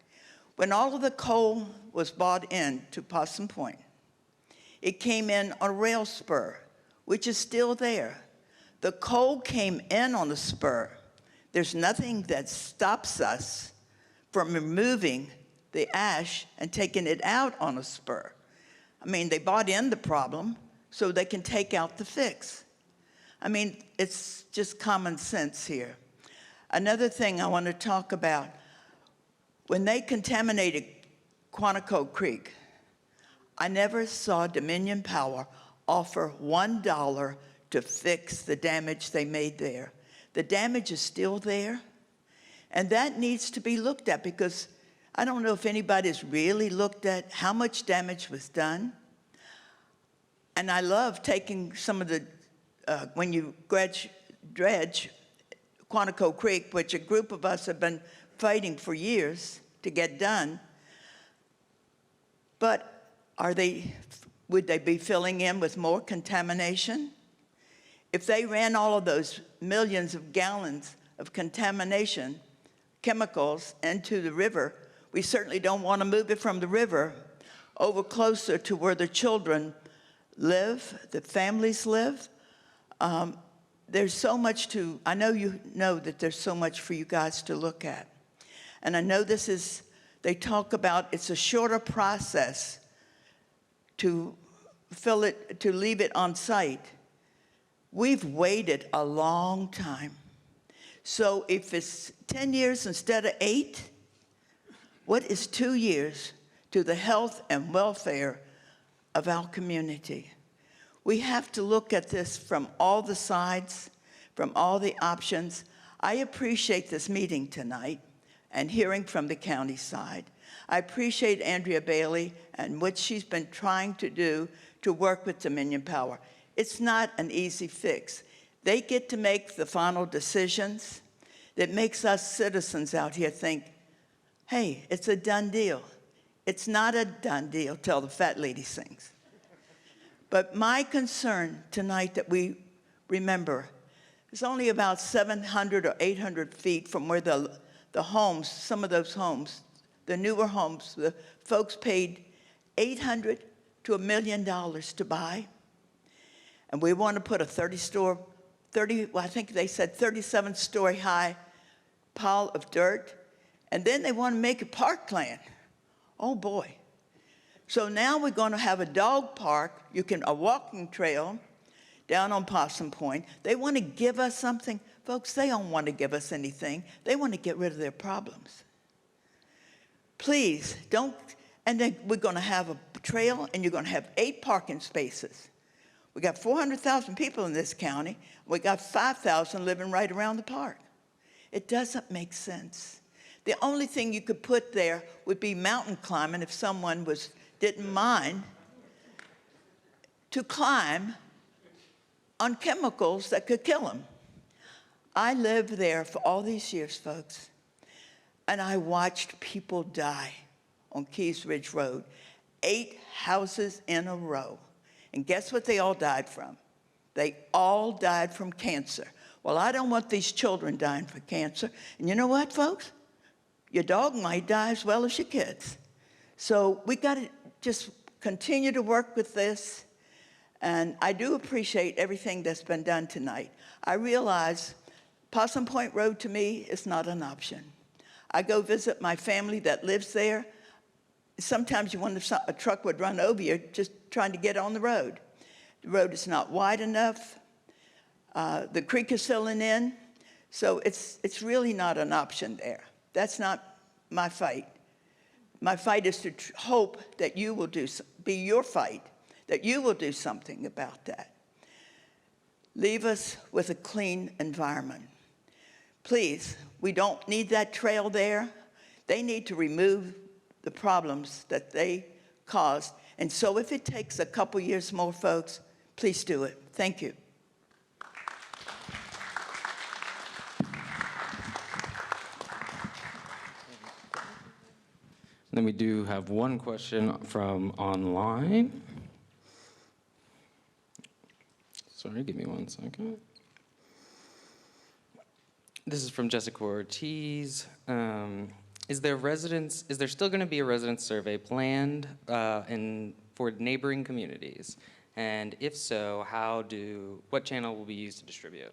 When all of the coal was bought in to Possum Point, it came in on a rail spur, which is still there. The coal came in on a spur. There's nothing that stops us from removing the ash and taking it out on a spur. I mean, they bought in the problem so they can take out the fix. I mean, it's just common sense here. Another thing I want to talk about, when they contaminated Quantico Creek, I never saw Dominion Power offer $1 to fix the damage they made there. The damage is still there, and that needs to be looked at, because I don't know if anybody's really looked at how much damage was done. And I love taking some of the, when you dredge Quantico Creek, which a group of us have been fighting for years to get done, but would they be filling in with more contamination? If they ran all of those millions of gallons of contamination, chemicals, into the river, we certainly don't want to move it from the river over closer to where the children live, the families live. There's so much I know you know that there's so much for you guys to look at. And I know they talk about it's a shorter process to fill it, to leave it on site. We've waited a long time. So if it's 10 years instead of 8, what is 2 years to the health and welfare of our community? We have to look at this from all the sides, from all the options. I appreciate this meeting tonight and hearing from the county side. I appreciate Andrea Bailey and what she's been trying to do to work with Dominion Power. It's not an easy fix. They get to make the final decisions that makes us citizens out here think, hey, it's a done deal. It's not a done deal till the fat lady sings. But my concern tonight that we remember is only about 700 or 800 feet from where the homes, some of those homes, the newer homes, the folks paid $800,000 to $1 million to buy. And we want to put a 37-story high pile of dirt. And then they want to make it parkland. Oh boy. So now we're going to have a dog park, a walking trail down on Possum Point. They want to give us something. Folks, they don't want to give us anything. They want to get rid of their problems. Please, don't, and then we're going to have a trail, and you're going to have 8 parking spaces. We got 400,000 people in this county. We got 5,000 living right around the park. It doesn't make sense. The only thing you could put there would be mountain climbing if someone didn't mind to climb on chemicals that could kill them. I lived there for all these years, folks, and I watched people die on Keys Ridge Road, 8 houses in a row. And guess what they all died from? They all died from cancer. Well, I don't want these children dying from cancer. And you know what, folks? Your dog might die as well as your kids. So we got to just continue to work with this. And I do appreciate everything that's been done tonight. I realize Possum Point Road to me is not an option. I go visit my family that lives there. Sometimes you wonder if a truck would run over you just trying to get on the road. The road is not wide enough. The creek is filling in. So it's really not an option there. That's not my fight. My fight is to hope that you will be your fight, that you will do something about that. Leave us with a clean environment. Please, we don't need that trail there. They need to remove the problems that they caused. And so if it takes a couple years more, folks, please do it. Thank you.
Then we do have one question from online. Sorry, give me one second. This is from Jessica Ortiz. Is there still going to be a residence survey planned for neighboring communities? And if so, what channel will be used to distribute?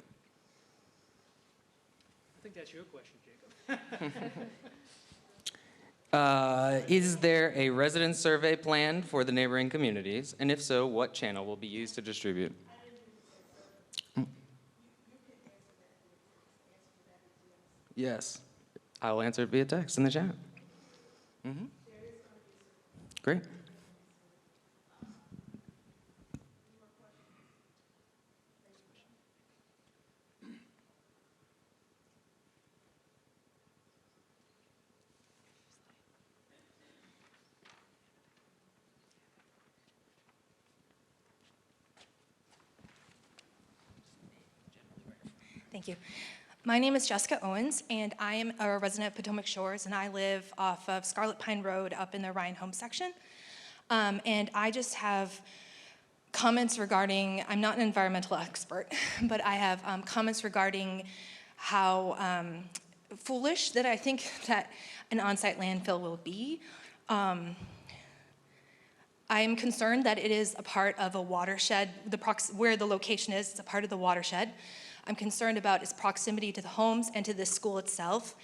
I think that's your question, Jacob.
Is there a residence survey planned for the neighboring communities? And if so, what channel will be used to distribute? Yes, I'll answer it via text in the chat. Great.
Thank you. My name is Jessica Owens, and I am a resident of Potomac Shores, and I live off of Scarlet Pine Road up in the Ryan Home section. And I just have comments regarding, I'm not an environmental expert, but I have comments regarding how foolish that I think that an on-site landfill will be. I am concerned that it is a part of a watershed, where the location is, it's a part of the watershed. I'm concerned about its proximity to the homes and to the school itself.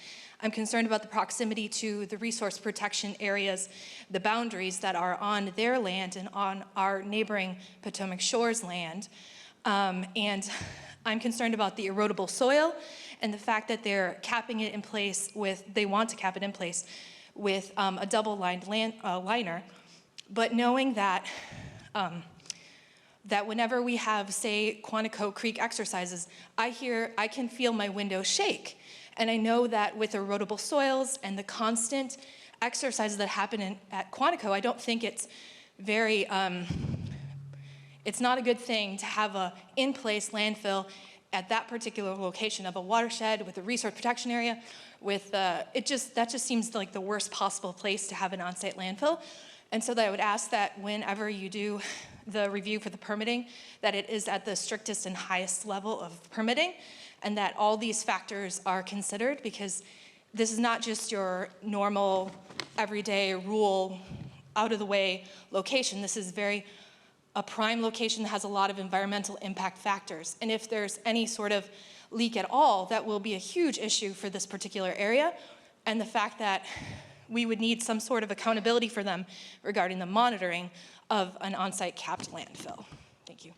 I'm concerned about the proximity to the resource protection areas, the boundaries that are on their land and on our neighboring Potomac Shores land. And I'm concerned about the erodible soil and the fact that they're capping it in place they want to cap it in place with a double-lined liner. But knowing that that whenever we have, say, Quantico Creek exercises, I can feel my windows shake. And I know that with erodible soils and the constant exercises that happen at Quantico, I don't think it's very, it's not a good thing to have a in-place landfill at that particular location of a watershed with a resource protection area, that just seems like the worst possible place to have an on-site landfill. And so that I would ask that whenever you do the review for the permitting, that it is at the strictest and highest level of permitting, and that all these factors are considered, because this is not just your normal, everyday, rural, out-of-the-way location. This is a prime location that has a lot of environmental impact factors. And if there's any sort of leak at all, that will be a huge issue for this particular area. And the fact that we would need some sort of accountability for them regarding the monitoring of an on-site capped landfill. Thank you.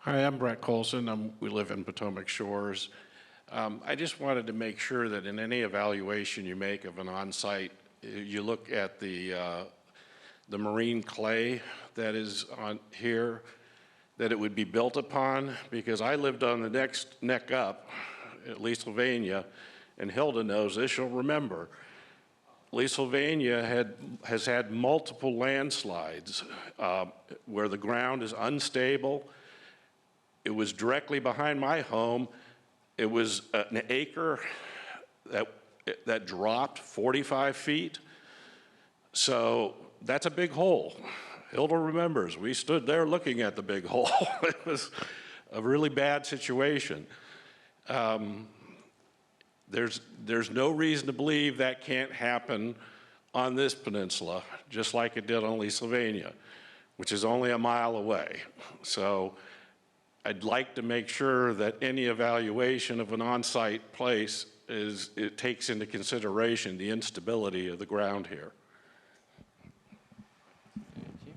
Hi, I'm Brett Colson. We live in Potomac Shores. I just wanted to make sure that in any evaluation you make of an on-site, you look at the marine clay that is on here, that it would be built upon, because I lived on the next neck up at Lee, Sylvania, and Hilda knows this, she'll remember. Lee, Sylvania has had multiple landslides where the ground is unstable. It was directly behind my home. It was an acre that dropped 45 feet. So that's a big hole. Hilda remembers, we stood there looking at the big hole. It was a really bad situation. There's no reason to believe that can't happen on this peninsula, just like it did on Lee, Sylvania, which is only a mile away. So I'd like to make sure that any evaluation of an on-site place it takes into consideration the instability of the ground here.
Thank you.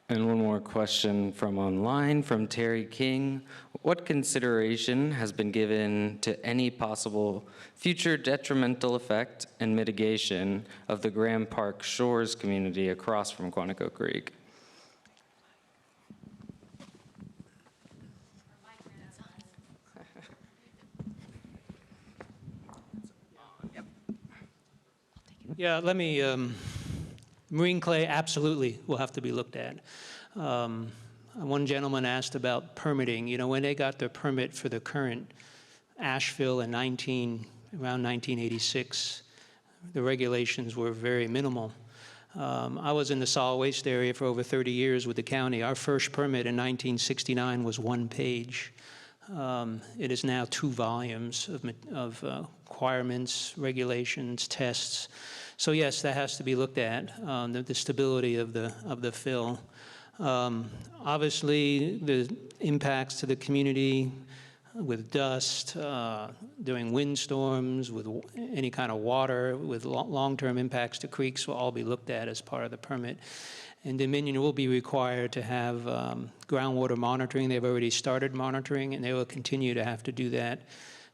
And one more question from online, from Terry King. What consideration has been given to any possible future detrimental effect and mitigation of the Graham Park Shores community across from Quantico Creek?
Yeah, let me, marine clay absolutely will have to be looked at. One gentleman asked about permitting. You know, when they got their permit for the current Asheville in around 1986, the regulations were very minimal. I was in the solid waste area for over 30 years with the county. Our first permit in 1969 was 1 page. It is now 2 volumes of requirements, regulations, tests. So yes, that has to be looked at, the stability of the fill. Obviously, the impacts to the community with dust, during windstorms, with any kind of water, with long-term impacts to creeks will all be looked at as part of the permit. And Dominion will be required to have groundwater monitoring. They've already started monitoring, and they will continue to have to do that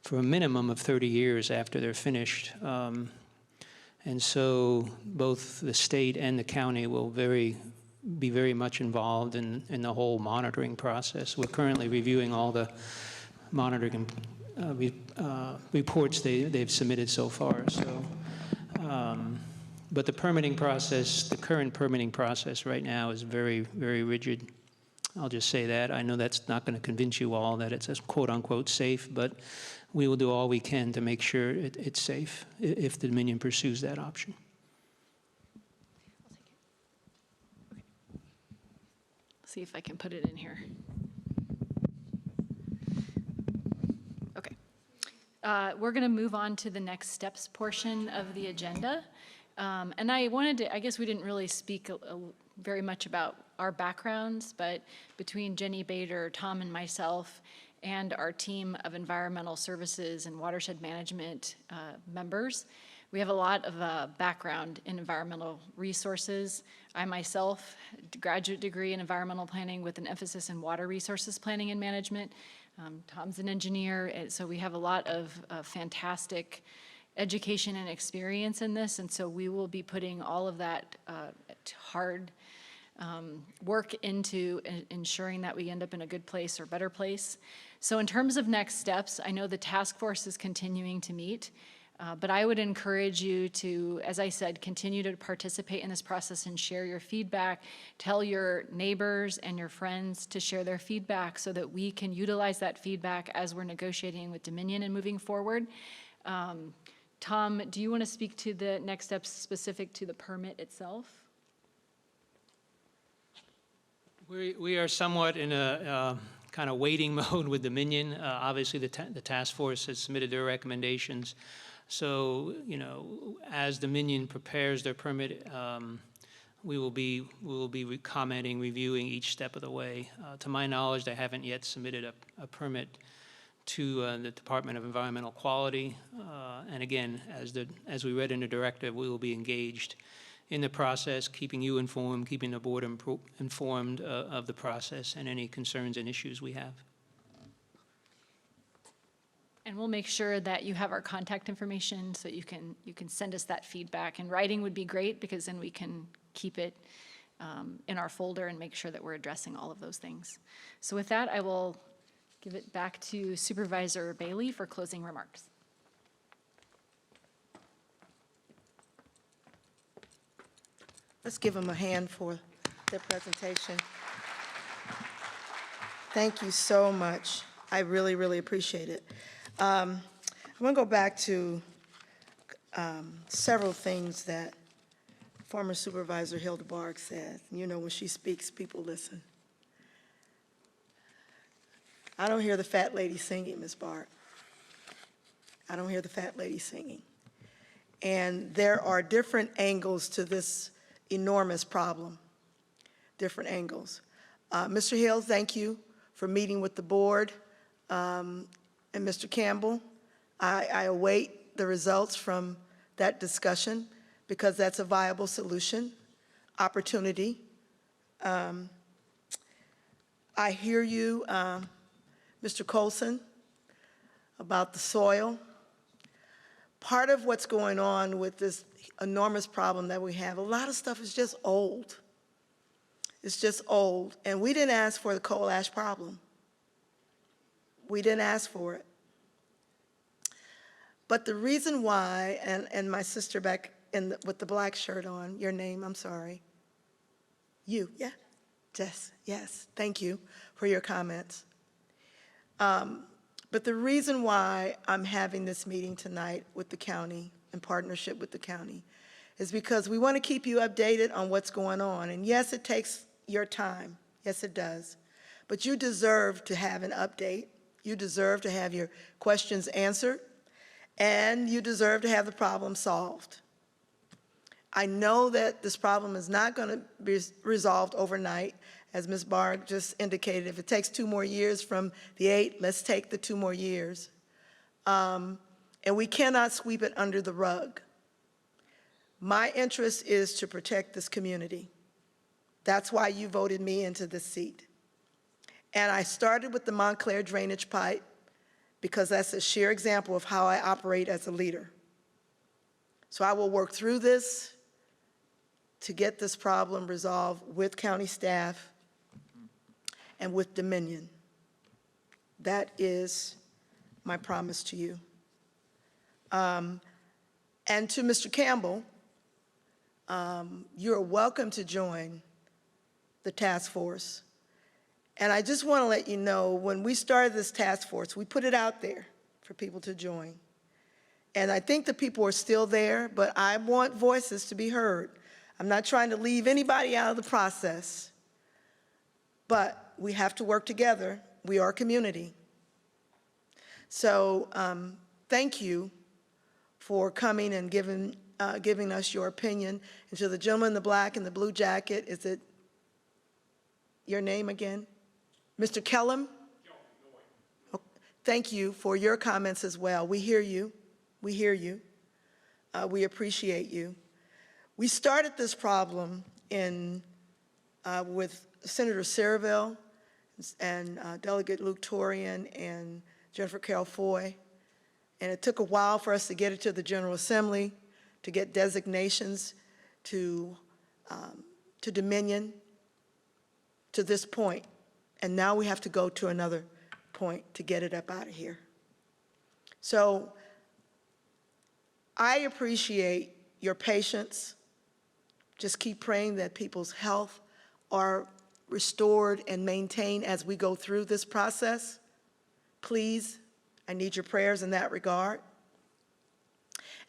for a minimum of 30 years after they're finished. And so both the state and the county will be very much involved in the whole monitoring process. We're currently reviewing all the monitoring reports they've submitted so far. So, but the permitting process, the current permitting process right now is very, very rigid. I'll just say that. I know that's not going to convince you all that it's quote-unquote safe, but we will do all we can to make sure it's safe if the Dominion pursues that option.
See if I can put it in here. Okay. We're going to move on to the next steps portion of the agenda. And I wanted to, I guess we didn't really speak very much about our backgrounds, but between Jenny Bader, Tom, and myself, and our team of environmental services and watershed management members, we have a lot of background in environmental resources. I myself, graduate degree in environmental planning with an emphasis in water resources planning and management. Tom's an engineer, and so we have a lot of fantastic education and experience in this, and so we will be putting all of that hard work into ensuring that we end up in a good place or better place. So in terms of next steps, I know the task force is continuing to meet. But I would encourage you to, as I said, continue to participate in this process and share your feedback. Tell your neighbors and your friends to share their feedback so that we can utilize that feedback as we're negotiating with Dominion and moving forward. Tom, do you want to speak to the next steps specific to the permit itself?
We are somewhat in a kind of waiting mode with Dominion. Obviously, the task force has submitted their recommendations. So, you know, as Dominion prepares their permit, we will be commenting, reviewing each step of the way. To my knowledge, they haven't yet submitted a permit to the Department of Environmental Quality. And again, as we read in the directive, we will be engaged in the process, keeping you informed, keeping the board informed of the process and any concerns and issues we have.
And we'll make sure that you have our contact information so you can send us that feedback. And writing would be great because then we can keep it in our folder and make sure that we're addressing all of those things. So with that, I will give it back to Supervisor Bailey for closing remarks.
Let's give them a hand for their presentation. Thank you so much. I really, really appreciate it. I'm going to go back to several things that former Supervisor Hilda Barg said. You know, when she speaks, people listen. I don't hear the fat lady singing, Ms. Barg. I don't hear the fat lady singing. And there are different angles to this enormous problem, different angles. Mr. Hill, thank you for meeting with the board. And Mr. Campbell, I await the results from that discussion because that's a viable solution, opportunity. I hear you, Mr. Colson, about the soil. Part of what's going on with this enormous problem that we have, a lot of stuff is just old. It's just old. And we didn't ask for the coal ash problem. We didn't ask for it. But the reason why, and my sister back with the black shirt on, your name, I'm sorry. You, yeah? Jess, yes, thank you for your comments. But the reason why I'm having this meeting tonight with the county, in partnership with the county, is because we want to keep you updated on what's going on. And yes, it takes your time. Yes, it does. But you deserve to have an update. You deserve to have your questions answered. And you deserve to have the problem solved. I know that this problem is not going to be resolved overnight. As Ms. Barg just indicated, if it takes 2 more years from the 8, let's take the 2 more years. And we cannot sweep it under the rug. My interest is to protect this community. That's why you voted me into this seat. And I started with the Montclair drainage pipe because that's a sheer example of how I operate as a leader. So I will work through this to get this problem resolved with county staff and with Dominion. That is my promise to you. And to Mr. Campbell, you're welcome to join the task force. And I just want to let you know, when we started this task force, we put it out there for people to join. And I think the people are still there, but I want voices to be heard. I'm not trying to leave anybody out of the process, but we have to work together. We are a community. So thank you for coming and giving us your opinion. And to the gentleman in the black and the blue jacket, is it your name again? Mr. Kellum? Thank you for your comments as well. We hear you. We hear you. We appreciate you. We started this problem with Senator Ceraville and Delegate Luke Torian and Jennifer Carroll Foy. And it took a while for us to get it to the General Assembly, to get designations to Dominion to this point. And now we have to go to another point to get it up out of here. So I appreciate your patience. Just keep praying that people's health are restored and maintained as we go through this process. Please, I need your prayers in that regard.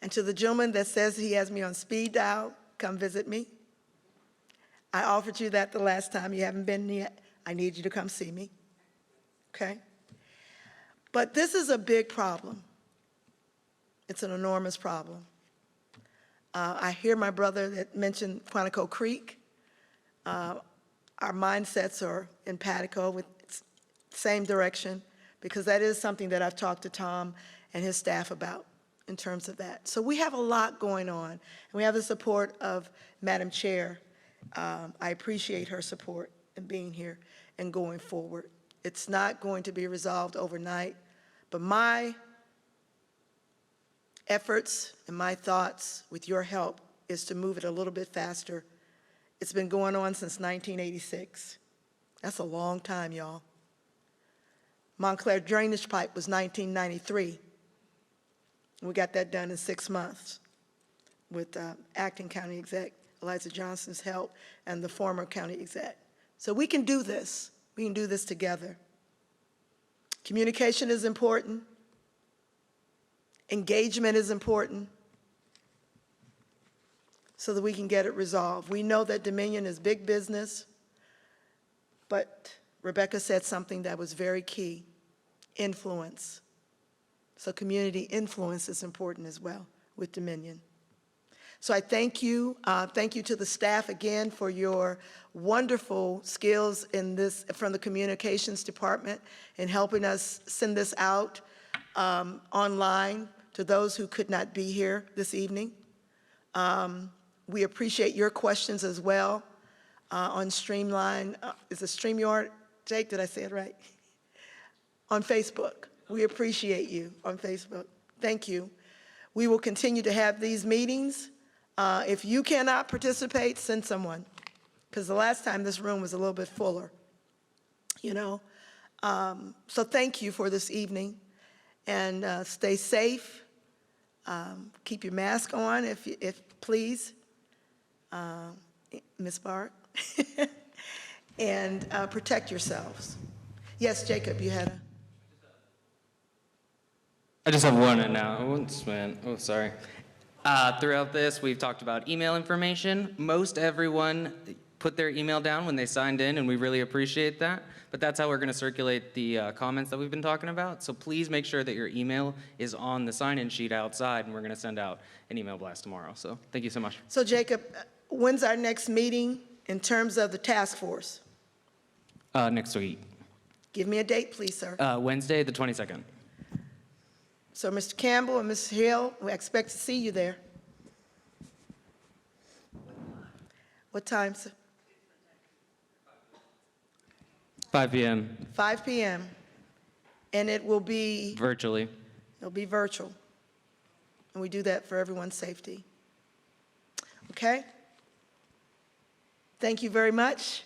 And to the gentleman that says he has me on speed dial, come visit me. I offered you that the last time. You haven't been yet. I need you to come see me. Okay? But this is a big problem. It's an enormous problem. I hear my brother that mentioned Quantico Creek. Our mindsets are in Patico with same direction, because that is something that I've talked to Tom and his staff about in terms of that. So we have a lot going on, and we have the support of Madam Chair. I appreciate her support in being here and going forward. It's not going to be resolved overnight, but my efforts and my thoughts, with your help, is to move it a little bit faster. It's been going on since 1986. That's a long time, y'all. Montclair drainage pipe was 1993. We got that done in 6 months with acting county exec Eliza Johnson's help and the former county exec. So we can do this. We can do this together. Communication is important. Engagement is important so that we can get it resolved. We know that Dominion is big business, but Rebecca said something that was very key: influence. So community influence is important as well with Dominion. So I thank you. Thank you to the staff again for your wonderful skills in this, from the communications department, in helping us send this out online to those who could not be here this evening. We appreciate your questions as well on Streamline. Is it StreamYard? Jake, did I say it right? On Facebook. We appreciate you on Facebook. Thank you. We will continue to have these meetings. If you cannot participate, send someone, because the last time this room was a little bit fuller, you know. So thank you for this evening, and stay safe. Keep your mask on, if please, Ms. Bart, and protect yourselves. Yes, Jacob, you had a...
I just have one announcement. Oh, sorry. Throughout this, we've talked about email information. Most everyone put their email down when they signed in, and we really appreciate that. But that's how we're going to circulate the comments that we've been talking about. So please make sure that your email is on the sign-in sheet outside, and we're going to send out an email blast tomorrow. So thank you so much.
So Jacob, when's our next meeting in terms of the task force?
Next week.
Give me a date, please, sir.
Wednesday, the 22nd.
So Mr. Campbell and Ms. Hill, we expect to see you there. What time, sir?
5 p.m.
5 p.m. And it will be...
Virtually.
It'll be virtual. And we do that for everyone's safety. Okay? Thank you very much.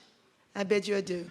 I bid you adieu.